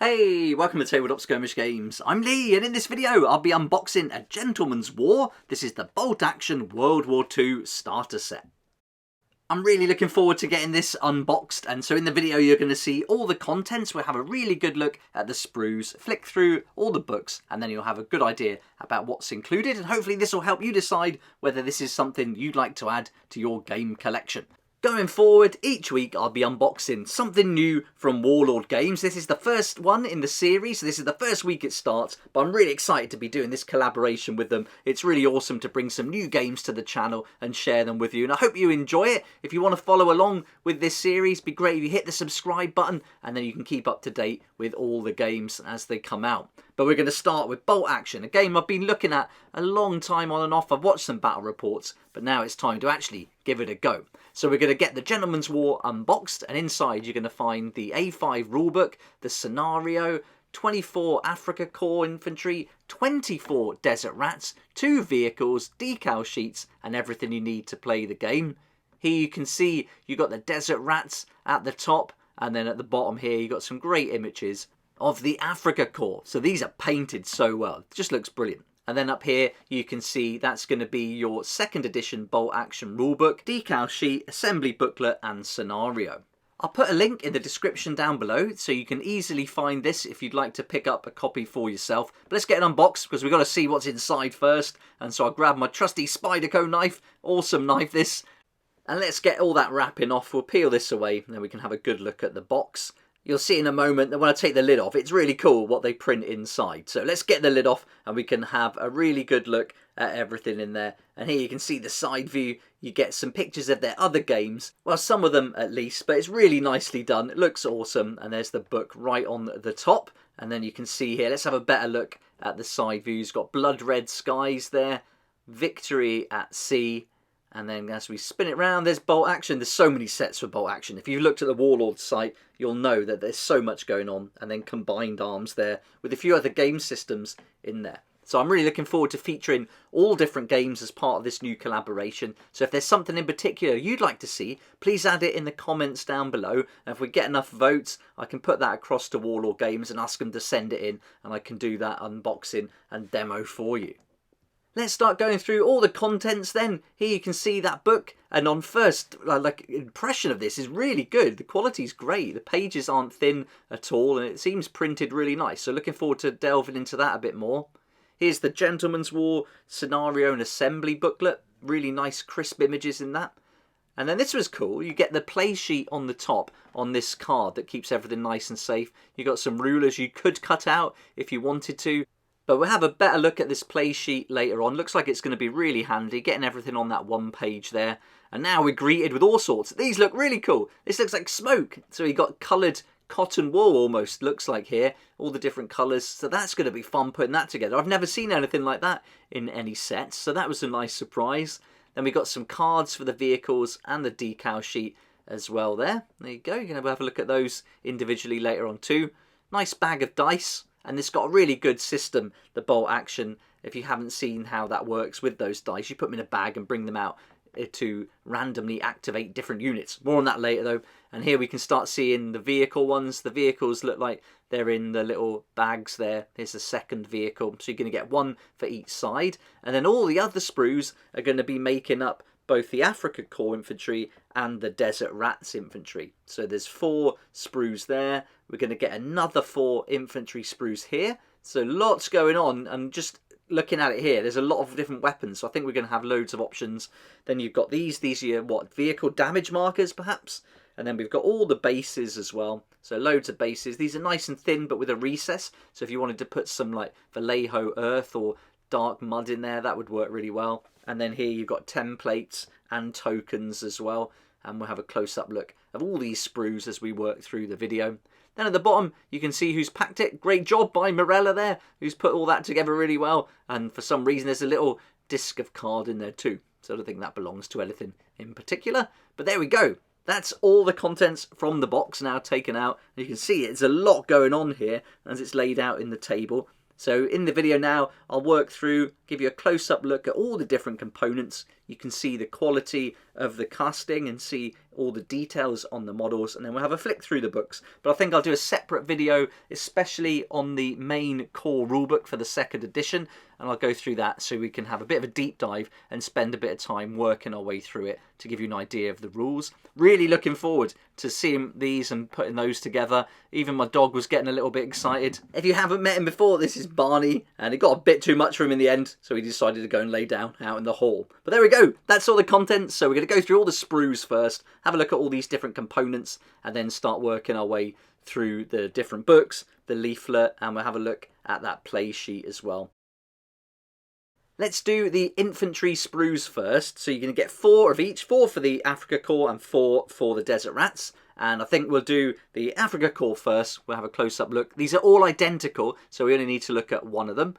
Hey, welcome to Tabletop Skirmish Games. I'm Lee, and in this video I'll be unboxing A Gentleman's War. This is the Bolt Action World War II starter set. I'm really looking forward to getting this unboxed, and so in the video you're going to see all the contents. We'll have a really good look at the sprues, flick through all the books, and then you'll have a good idea about what's included, and hopefully this will help you decide whether this is something you'd like to add to your game collection. Going forward, each week I'll be unboxing something new from Warlord Games. This is the first one in the series, so this is the first week it starts, but I'm really excited to be doing this collaboration with them. It's really awesome to bring some new games to the channel and share them with you, and I hope you enjoy it. If you want to follow along with this series, it'd be great if you hit the subscribe button, and then you can keep up to date with all the games as they come out. But we're going to start with Bolt Action, a game I've been looking at a long time on and off. I've watched some battle reports, but now it's time to actually give it a go. So we're going to get the Gentleman's War unboxed, and inside you're going to find the A5 rulebook, the scenario, 24 Africa Corps infantry, 24 desert rats, 2 vehicles, decal sheets, and everything you need to play the game. Here you can see you've got the desert rats at the top, and then at the bottom here you've got some great images of the Africa Corps. So these are painted so well, it just looks brilliant. And then up here you can see that's going to be your 2nd edition Bolt Action rulebook, decal sheet, assembly booklet and scenario. I'll put a link in the description down below so you can easily find this if you'd like to pick up a copy for yourself. But let's get it unboxed because we've got to see what's inside first. And so I'll grab my trusty Spyderco knife, awesome knife this, and let's get all that wrapping off. We'll peel this away and then we can have a good look at the box. You'll see in a moment that when I take the lid off, it's really cool what they print inside. So let's get the lid off and we can have a really good look at everything in there. And here you can see the side view. You get some pictures of their other games. Well, some of them at least, but it's really nicely done. It looks awesome. And there's the book right on the top. And then you can see here, let's have a better look at the side view. It's got blood red skies there, victory at sea. And then as we spin it round, there's Bolt Action. There's so many sets for Bolt Action. If you've looked at the Warlord site, you'll know that there's so much going on. And then combined arms there with a few other game systems in there. So I'm really looking forward to featuring all different games as part of this new collaboration. So if there's something in particular you'd like to see, please add it in the comments down below. And if we get enough votes, I can put that across to Warlord Games and ask them to send it in. And I can do that unboxing and demo for you. Let's start going through all the contents then. Here you can see that book, and on first impression of this is really good. The quality's great. The pages aren't thin at all and it seems printed really nice. So looking forward to delving into that a bit more. Here's the Gentleman's War scenario and assembly booklet. Really nice crisp images in that. And then this was cool. You get the play sheet on the top on this card that keeps everything nice and safe. You got some rulers you could cut out if you wanted to. But we'll have a better look at this play sheet later on. Looks like it's going to be really handy, getting everything on that one page there. And now we're greeted with all sorts. These look really cool. This looks like smoke. So you got coloured cotton wool almost, looks like here. All the different colours. So that's going to be fun putting that together. I've never seen anything like that in any sets. So that was a nice surprise. Then we got some cards for the vehicles and the decal sheet as well there. There you go. You're going to have a look at those individually later on too. Nice bag of dice. And it's got a really good system, the Bolt Action. If you haven't seen how that works with those dice, you put them in a bag and bring them out to randomly activate different units. More on that later though. And here we can start seeing the vehicle ones. The vehicles look like they're in the little bags there. Here's the 2nd vehicle. So you're going to get one for each side. And then all the other sprues are going to be making up both the Africa Corps infantry and the Desert Rats infantry. So there's 4 sprues there. We're going to get another 4 infantry sprues here. So lots going on, and just looking at it here, there's a lot of different weapons. So I think we're going to have loads of options. Then you've got these are your, what, vehicle damage markers perhaps? And then we've got all the bases as well. So loads of bases. These are nice and thin, but with a recess. So if you wanted to put some like Vallejo earth or dark mud in there, that would work really well. And then here you've got templates and tokens as well. And we'll have a close-up look of all these sprues as we work through the video. Then at the bottom, you can see who's packed it. Great job by Morella there, who's put all that together really well. And for some reason, there's a little disc of card in there too. So I don't think that belongs to anything in particular. But there we go. That's all the contents from the box now taken out. You can see it's a lot going on here as it's laid out in the table. So in the video now, I'll work through, give you a close-up look at all the different components. You can see the quality of the casting and see all the details on the models, and then we'll have a flick through the books. But I think I'll do a separate video, especially on the main core rulebook for the 2nd edition, and I'll go through that so we can have a bit of a deep dive and spend a bit of time working our way through it to give you an idea of the rules. Really looking forward to seeing these and putting those together. Even my dog was getting a little bit excited. If you haven't met him before, this is Barney, and it got a bit too much for him in the end, so he decided to go and lay down out in the hall. But there we go, that's all the content. So we're going to go through all the sprues first, have a look at all these different components, and then start working our way through the different books, the leaflet, and we'll have a look at that play sheet as well. Let's do the infantry sprues first. So you're going to get 4 of each, 4 for the Africa Corps and 4 for the Desert Rats. And I think we'll do the Africa Corps first. We'll have a close-up look. These are all identical, so we only need to look at one of them.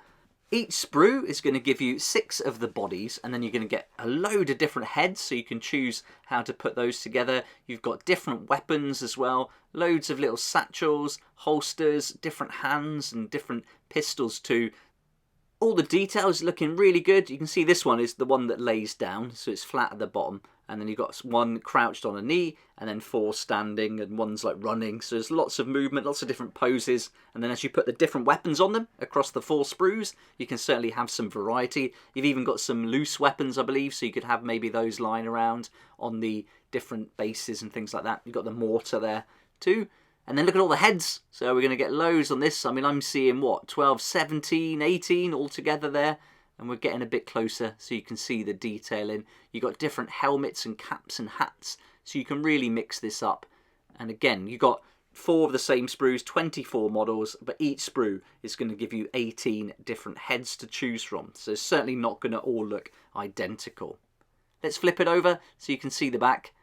Each sprue is going to give you 6 of the bodies, and then you're going to get a load of different heads, so you can choose how to put those together. You've got different weapons as well, loads of little satchels, holsters, different hands, and different pistols too. All the details looking really good. You can see this one is the one that lays down, so it's flat at the bottom. And then you've got one crouched on a knee, and then 4 standing, and one's like running. So there's lots of movement, lots of different poses. And then as you put the different weapons on them across the 4 sprues, you can certainly have some variety. You've even got some loose weapons, I believe, so you could have maybe those lying around on the different bases and things like that. You've got the mortar there too. And then look at all the heads. So we're going to get loads on this. I mean, I'm seeing, what, 12, 17, 18 all together there. And we're getting a bit closer so you can see the detailing. You've got different helmets and caps and hats. So you can really mix this up. And again, you've got 4 of the same sprues, 24 models. But each sprue is going to give you 18 different heads to choose from. So it's certainly not going to all look identical. Let's flip it over so you can see the back.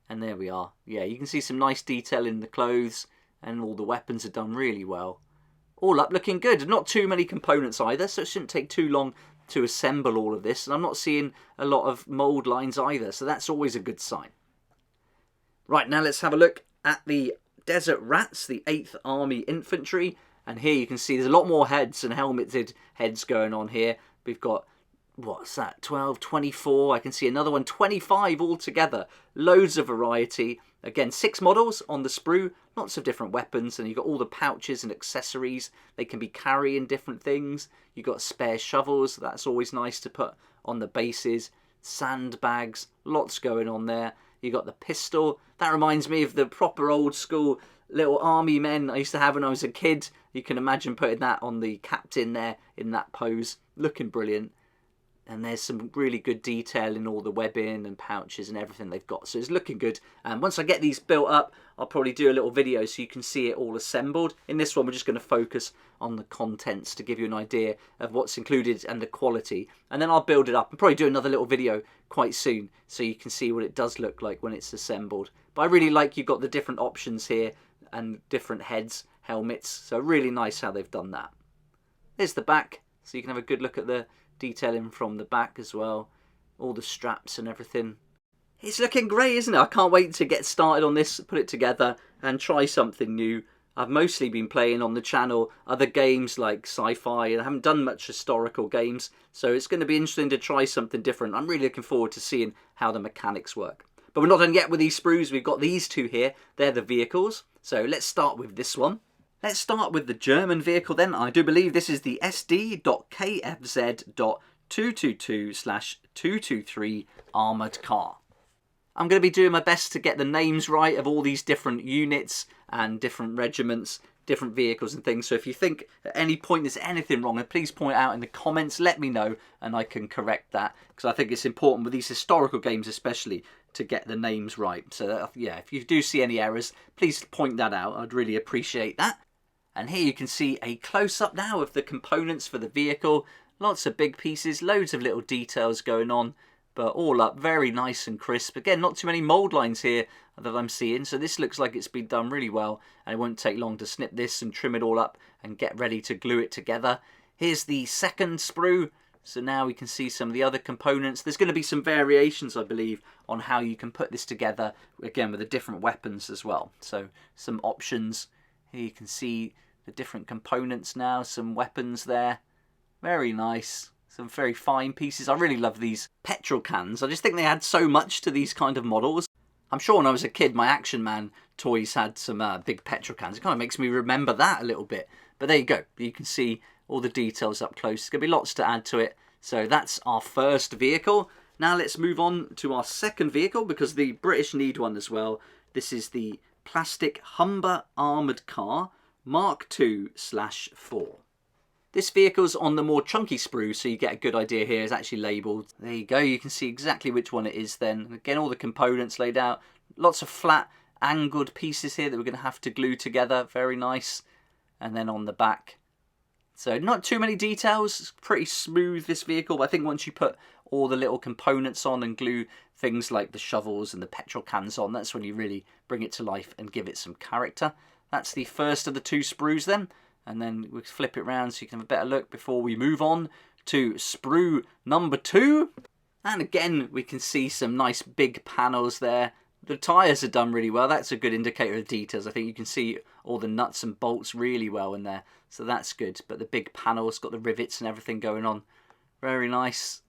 And there we are. Yeah, you can see some nice detail in the clothes. And all the weapons are done really well. All up looking good. Not too many components either, so it shouldn't take too long to assemble all of this. And I'm not seeing a lot of mould lines either, so that's always a good sign. Right, now let's have a look at the Desert Rats, the 8th Army Infantry. And here you can see there's a lot more heads and helmeted heads going on here. We've got, what's that, 12, 24. I can see another one, 25 altogether. Loads of variety. Again, 6 models on the sprue, lots of different weapons, and you've got all the pouches and accessories. They can be carrying different things. You've got spare shovels, that's always nice to put on the bases. Sandbags, lots going on there. You've got the pistol. That reminds me of the proper old school little army men I used to have when I was a kid. You can imagine putting that on the captain there in that pose. Looking brilliant. And there's some really good detail in all the webbing and pouches and everything they've got. So it's looking good. And once I get these built up, I'll probably do a little video so you can see it all assembled. In this one, we're just going to focus on the contents to give you an idea of what's included and the quality. And then I'll build it up and probably do another little video quite soon so you can see what it does look like when it's assembled. But I really like you've got the different options here and different heads, helmets. So really nice how they've done that. There's the back, so you can have a good look at the detailing from the back as well, all the straps and everything. It's looking great, isn't it? I can't wait to get started on this, put it together and try something new. I've mostly been playing on the channel other games like sci-fi, and I haven't done much historical games, so it's going to be interesting to try something different. I'm really looking forward to seeing how the mechanics work. But we're not done yet with these sprues. We've got these 2 here. They're the vehicles. So let's start with this one. Let's start with the German vehicle then. I do believe this is the SD.KFZ.222/223 armoured car. I'm going to be doing my best to get the names right of all these different units and different regiments, different vehicles and things. So if you think at any point there's anything wrong, then please point out in the comments, let me know and I can correct that. Because I think it's important with these historical games especially to get the names right. So that, yeah, if you do see any errors, please point that out. I'd really appreciate that. And here you can see a close-up now of the components for the vehicle. Lots of big pieces, loads of little details going on, but all up very nice and crisp. Again, not too many mould lines here that I'm seeing, so this looks like it's been done really well, and it won't take long to snip this and trim it all up and get ready to glue it together. Here's the second sprue, so now we can see some of the other components. There's going to be some variations, I believe, on how you can put this together, again, with the different weapons as well. So some options. Here you can see the different components now, some weapons there. Very nice. Some very fine pieces. I really love these petrol cans. I just think they add so much to these kind of models. I'm sure when I was a kid, my Action Man toys had some big petrol cans. It kind of makes me remember that a little bit. But there you go. You can see all the details up close. There's going to be lots to add to it. So that's our first vehicle. Now let's move on to our second vehicle, because the British need one as well. This is the Plastic Humber Armoured Car Mark II/4. This vehicle's on the more chunky sprue, so you get a good idea here. It's actually labelled. There you go. You can see exactly which one it is then. Again, all the components laid out. Lots of flat, angled pieces here that we're going to have to glue together. Very nice. And then on the back. So not too many details. It's pretty smooth, this vehicle. But I think once you put all the little components on and glue things like the shovels and the petrol cans on, that's when you really bring it to life and give it some character. That's the first of the two sprues then. And then we'll flip it around so you can have a better look before we move on to sprue number 2. And again, we can see some nice big panels there. The tyres are done really well. That's a good indicator of details. I think you can see all the nuts and bolts really well in there. So that's good. But the big panels got the rivets and everything going on. Very nice.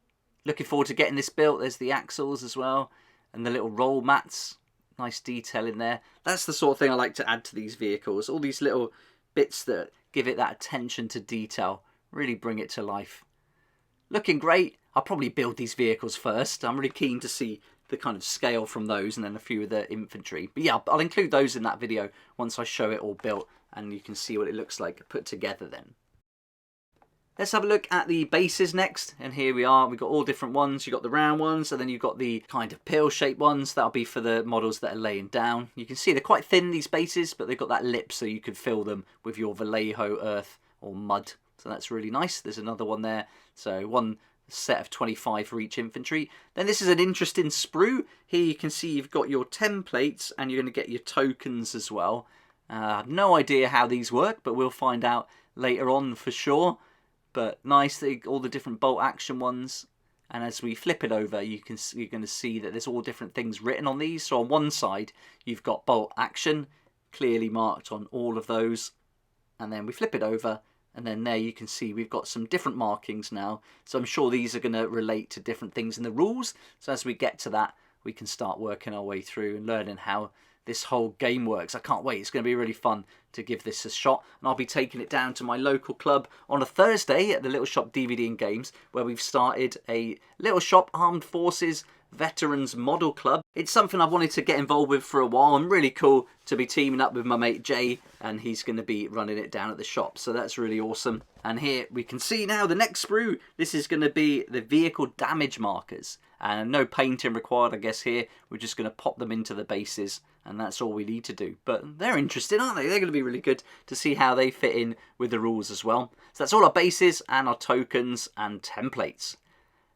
Looking forward to getting this built. There's the axles as well. And the little roll mats. Nice detail in there. That's the sort of thing I like to add to these vehicles. All these little bits that give it that attention to detail. Really bring it to life. Looking great. I'll probably build these vehicles first. I'm really keen to see the kind of scale from those and then a few of the infantry. But yeah, I'll include those in that video once I show it all built and you can see what it looks like put together then. Let's have a look at the bases next. And here we are. We've got all different ones. You've got the round ones, and then you've got the kind of pill-shaped ones. That'll be for the models that are laying down. You can see they're quite thin, these bases, but they've got that lip so you could fill them with your Vallejo earth or mud. So that's really nice. There's another one there. So one set of 25 for each infantry. Then this is an interesting sprue. Here you can see you've got your templates, and you're going to get your tokens as well. I have no idea how these work, but we'll find out later on for sure. But nice, all the different bolt action ones. And as we flip it over, you're going to see that there's all different things written on these. So on one side, you've got bolt action, clearly marked on all of those. And then we flip it over, and then there you can see we've got some different markings now. So I'm sure these are going to relate to different things in the rules. So as we get to that, we can start working our way through and learning how this whole game works. I can't wait. It's going to be really fun to give this a shot. And I'll be taking it down to my local club on a Thursday at the Little Shop DVD and Games, where we've started a Little Shop Armed Forces Veterans Model Club. It's something I've wanted to get involved with for a while. I'm really cool to be teaming up with my mate Jay, and he's going to be running it down at the shop. So that's really awesome. And here we can see now the next sprue. This is going to be the vehicle damage markers. And no painting required, I guess, here. We're just going to pop them into the bases, and that's all we need to do. But they're interesting, aren't they? They're going to be really good to see how they fit in with the rules as well. So that's all our bases and our tokens and templates.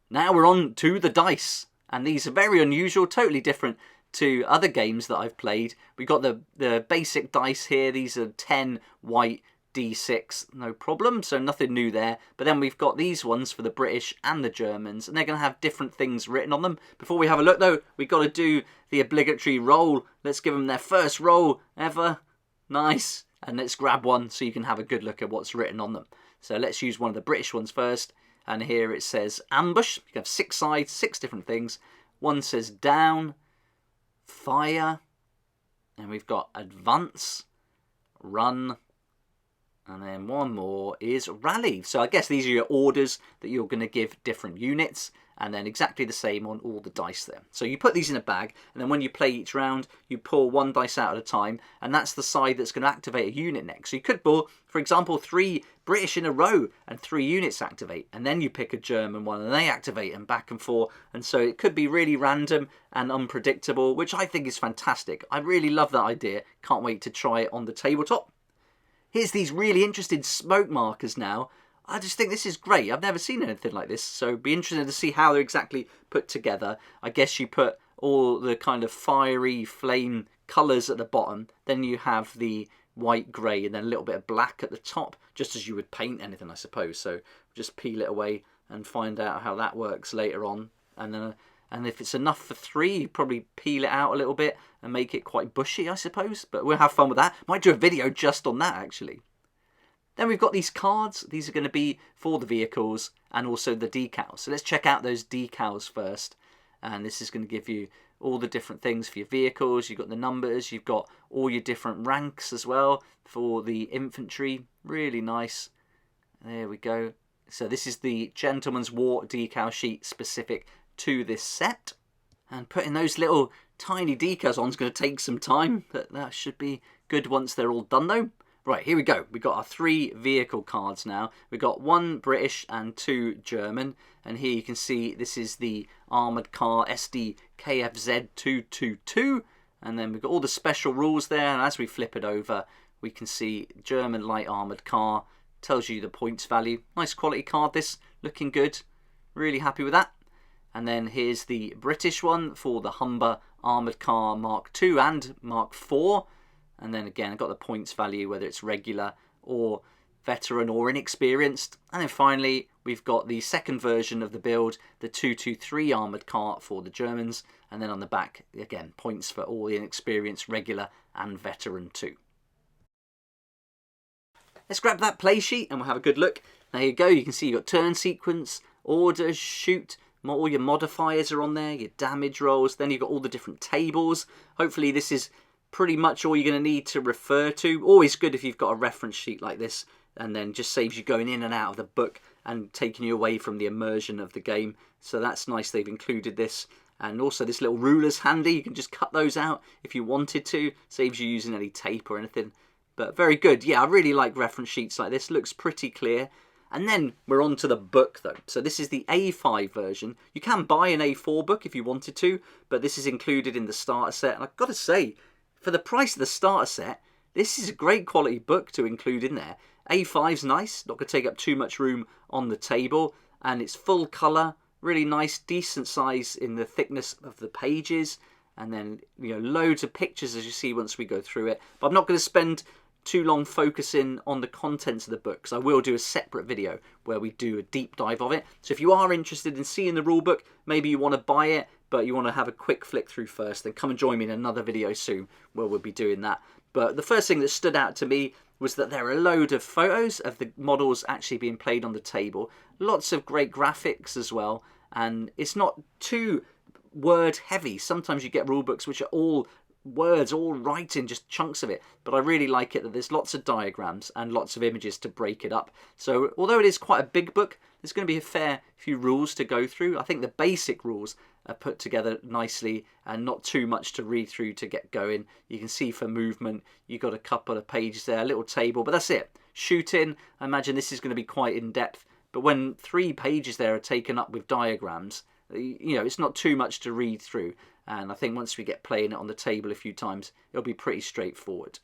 Now we're on to the dice. And these are very unusual, totally different to other games that I've played. We've got the basic dice here. These are 10 white D6, no problem, so nothing new there. But then we've got these ones for the British and the Germans, and they're going to have different things written on them. Before we have a look though, we've got to do the obligatory roll. Let's give them their first roll ever. Nice. And let's grab one so you can have a good look at what's written on them. So let's use one of the British ones first. And here it says ambush. You have 6 sides, 6 different things. One says down, fire, and we've got advance, run, and then one more is rally. So I guess these are your orders that you're going to give different units, and then exactly the same on all the dice there. So you put these in a bag, and then when you play each round, you pull one dice out at a time, and that's the side that's going to activate a unit next. So you could pull, for example, 3 British in a row, and 3 units activate, and then you pick a German one, and they activate, and back and forth. And so it could be really random and unpredictable, which I think is fantastic. I really love that idea. Can't wait to try it on the tabletop. Here's these really interesting smoke markers now. I just think this is great. I've never seen anything like this, so it'd be interesting to see how they're exactly put together. I guess you put all the kind of fiery flame colours at the bottom, then you have the white, grey, and then a little bit of black at the top, just as you would paint anything, I suppose. So just peel it away and find out how that works later on. And if it's enough for 3, you probably peel it out a little bit and make it quite bushy, I suppose. But we'll have fun with that. Might do a video just on that, actually. Then we've got these cards. These are going to be for the vehicles and also the decals. So let's check out those decals first. And this is going to give you all the different things for your vehicles. You've got the numbers. You've got all your different ranks as well for the infantry. Really nice. There we go. So this is the Gentleman's War decal sheet specific to this set. And putting those little tiny decals on is going to take some time, but that should be good once they're all done though. Right, here we go. We've got our 3 vehicle cards now. We've got 1 British and 2 German. And here you can see this is the armoured car SD KFZ 222. And then we've got all the special rules there. And as we flip it over, we can see German light armoured car. Tells you the points value. Nice quality card this. Looking good. Really happy with that. And then here's the British one for the Humber armoured car Mark II and Mark IV. And then again, I've got the points value, whether it's regular or veteran or inexperienced. And then finally, we've got the second version of the build, the 223 armoured car for the Germans. And then on the back, again, points for all the inexperienced, regular and veteran too. Let's grab that play sheet and we'll have a good look. There you go. You can see you've got turn sequence, orders, shoot. All your modifiers are on there, your damage rolls. Then you've got all the different tables. Hopefully this is pretty much all you're going to need to refer to. Always good if you've got a reference sheet like this, and then just saves you going in and out of the book and taking you away from the immersion of the game. So that's nice they've included this. And also this little ruler's handy. You can just cut those out if you wanted to. Saves you using any tape or anything. But very good. Yeah, I really like reference sheets like this. Looks pretty clear. And then we're on to the book though. So this is the A5 version. You can buy an A4 book if you wanted to, but this is included in the starter set. And I've got to say, for the price of the starter set, this is a great quality book to include in there. A5's nice, not going to take up too much room on the table, and it's full colour, really nice, decent size in the thickness of the pages, and then loads of pictures as you see once we go through it. But I'm not going to spend too long focusing on the contents of the book, because I will do a separate video where we do a deep dive of it. So if you are interested in seeing the rulebook, maybe you want to buy it, but you want to have a quick flick through first, then come and join me in another video soon where we'll be doing that. But the first thing that stood out to me was that there are a load of photos of the models actually being played on the table. Lots of great graphics as well, and it's not too word heavy. Sometimes you get rulebooks which are all words, all writing, just chunks of it, but I really like it that there's lots of diagrams and lots of images to break it up. So although it is quite a big book, there's going to be a fair few rules to go through. I think the basic rules are put together nicely and not too much to read through to get going. You can see for movement, you've got a couple of pages there, a little table, but that's it. Shooting, I imagine this is going to be quite in depth, but when 3 pages there are taken up with diagrams, it's not too much to read through. And I think once we get playing it on the table a few times, it'll be pretty straightforward.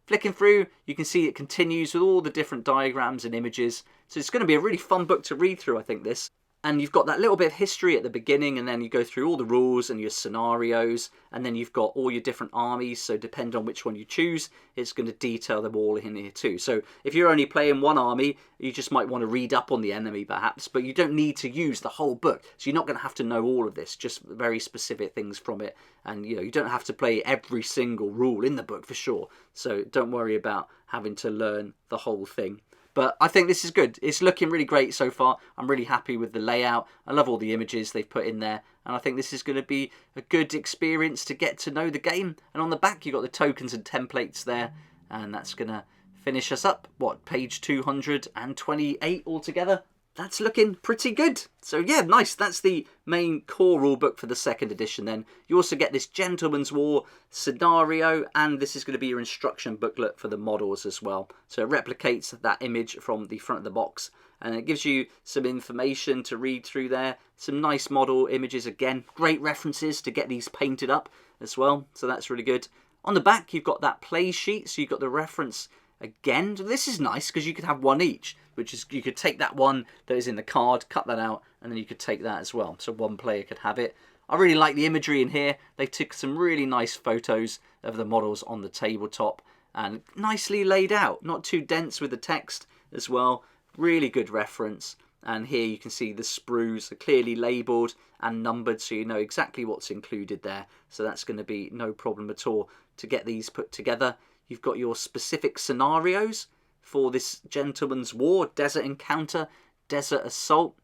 Flicking through, you can see it continues with all the different diagrams and images. So it's going to be a really fun book to read through, I think, this. And you've got that little bit of history at the beginning, and then you go through all the rules and your scenarios, and then you've got all your different armies. So depending on which one you choose, it's going to detail them all in here too. So if you're only playing one army, you just might want to read up on the enemy perhaps, but you don't need to use the whole book. So you're not going to have to know all of this, just very specific things from it. And you don't have to play every single rule in the book for sure. So don't worry about having to learn the whole thing. But I think this is good. It's looking really great so far. I'm really happy with the layout. I love all the images they've put in there. And I think this is going to be a good experience to get to know the game. And on the back, you've got the tokens and templates there. And that's going to finish us up. What, page 228 altogether? That's looking pretty good. So yeah, nice. That's the main core rulebook for the 2nd edition then. You also get this Gentleman's War scenario, and this is going to be your instruction booklet for the models as well. So it replicates that image from the front of the box, and it gives you some information to read through there. Some nice model images again. Great references to get these painted up as well. So that's really good. On the back, you've got that play sheet, so you've got the reference again. This is nice because you could have one each, which is you could take that one that is in the card, cut that out, and then you could take that as well. So one player could have it. I really like the imagery in here. They took some really nice photos of the models on the tabletop and nicely laid out. Not too dense with the text as well. Really good reference. And here you can see the sprues are clearly labelled and numbered, so you know exactly what's included there. So that's going to be no problem at all to get these put together. You've got your specific scenarios. for this Gentleman's War, Desert Encounter, Desert Assault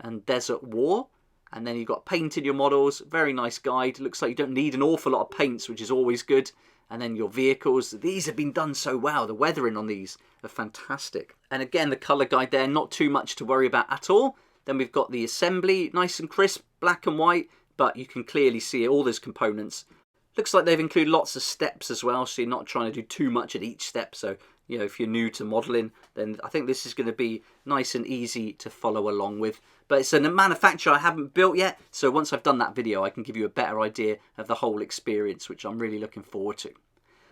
and Desert War. And then you've got painted your models, very nice guide. Looks like you don't need an awful lot of paints, which is always good. And then your vehicles, these have been done so well. The weathering on these are fantastic. And again, the colour guide there, not too much to worry about at all. Then we've got the assembly, nice and crisp, black and white, but you can clearly see all those components. Looks like they've included lots of steps as well, so you're not trying to do too much at each step. So, you know, if you're new to modelling, then I think this is going to be nice and easy to follow along with. But it's a manufacturer I haven't built yet, so once I've done that video, I can give you a better idea of the whole experience, which I'm really looking forward to.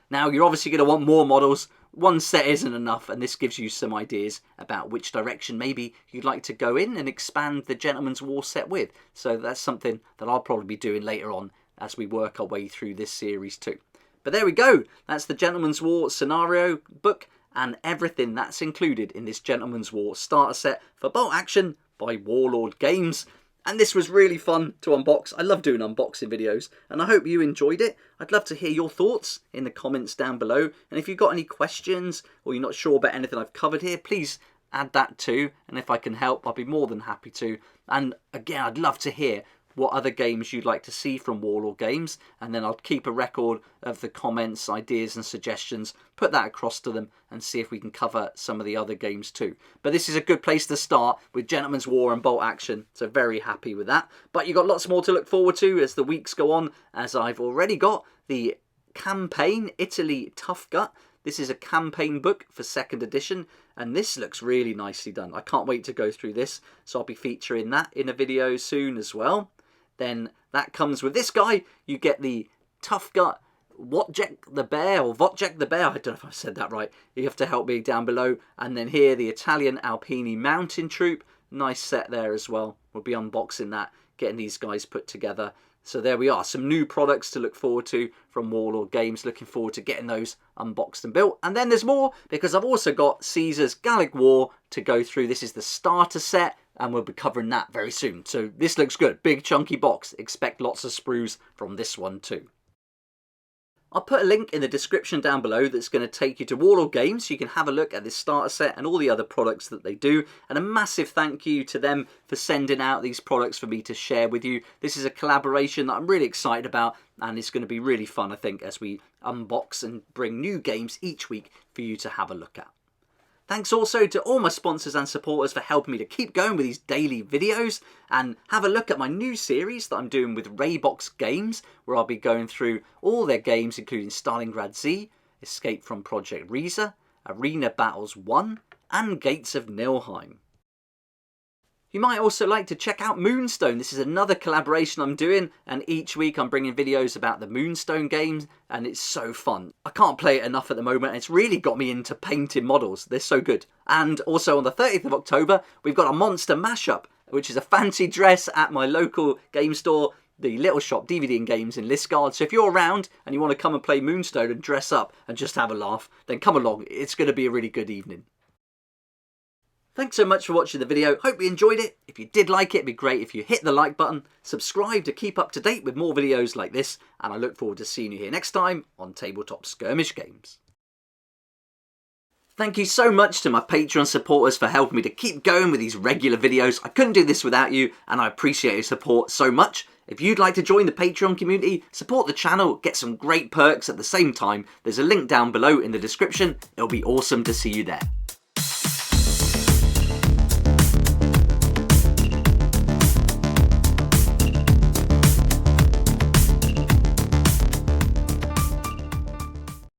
Now, you're obviously going to want more models. One set isn't enough, and this gives you some ideas about which direction maybe you'd like to go in and expand the Gentleman's War set with. So that's something that I'll probably be doing later on as we work our way through this series too. But there we go. That's the Gentleman's War scenario book and everything that's included in this Gentleman's War starter set for Bolt Action by Warlord Games. And this was really fun to unbox. I love doing unboxing videos, and I hope you enjoyed it. I'd love to hear your thoughts in the comments down below. And if you've got any questions or you're not sure about anything I've covered here, please add that too. And if I can help, I'll be more than happy to. And again, I'd love to hear what other games you'd like to see from Warlord Games, and then I'll keep a record of the comments, ideas and suggestions, put that across to them and see if we can cover some of the other games too. But this is a good place to start with Gentleman's War and Bolt Action, so very happy with that. But you've got lots more to look forward to as the weeks go on, as I've already got the campaign Italy Tough Gut. This is a campaign book for 2nd edition, and this looks really nicely done. I can't wait to go through this, so I'll be featuring that in a video soon as well. Then that comes with this guy. You get the Tough Gut Wojciech the Bear, or Wojciech the Bear. I don't know if I said that right. You have to help me down below. And then here, the Italian Alpini Mountain Troop. Nice set there as well. We'll be unboxing that, getting these guys put together. So there we are. Some new products to look forward to from Warlord Games. Looking forward to getting those unboxed and built. And then there's more, because I've also got Caesar's Gallic War to go through. This is the starter set, and we'll be covering that very soon. So this looks good. Big chunky box. Expect lots of sprues from this one too. I'll put a link in the description down below that's going to take you to Warlord Games, so you can have a look at this starter set and all the other products that they do. And a massive thank you to them for sending out these products for me to share with you. This is a collaboration that I'm really excited about, and it's going to be really fun, I think, as we unbox and bring new games each week for you to have a look at. Thanks also to all my sponsors and supporters for helping me to keep going with these daily videos, and have a look at my new series that I'm doing with Raybox Games, where I'll be going through all their games including Stalingrad Z, Escape from Project Riza, Arena Battles 1 and Gates of Nilheim. You might also like to check out Moonstone. This is another collaboration I'm doing, and each week I'm bringing videos about the Moonstone games, and it's so fun. I can't play it enough at the moment, and it's really got me into painting models. They're so good. And also on the 30th of October, we've got a monster mashup, which is a fancy dress at my local game store, the Little Shop DVD and Games in Liskeard. So if you're around and you want to come and play Moonstone and dress up and just have a laugh, then come along. It's going to be a really good evening. Thanks so much for watching the video. Hope you enjoyed it. If you did like it, it'd be great if you hit the like button, subscribe to keep up to date with more videos like this, and I look forward to seeing you here next time on Tabletop Skirmish Games. Thank you so much to my Patreon supporters for helping me to keep going with these regular videos. I couldn't do this without you, and I appreciate your support so much. If you'd like to join the Patreon community, support the channel, get some great perks at the same time, there's a link down below in the description. It'll be awesome to see you there.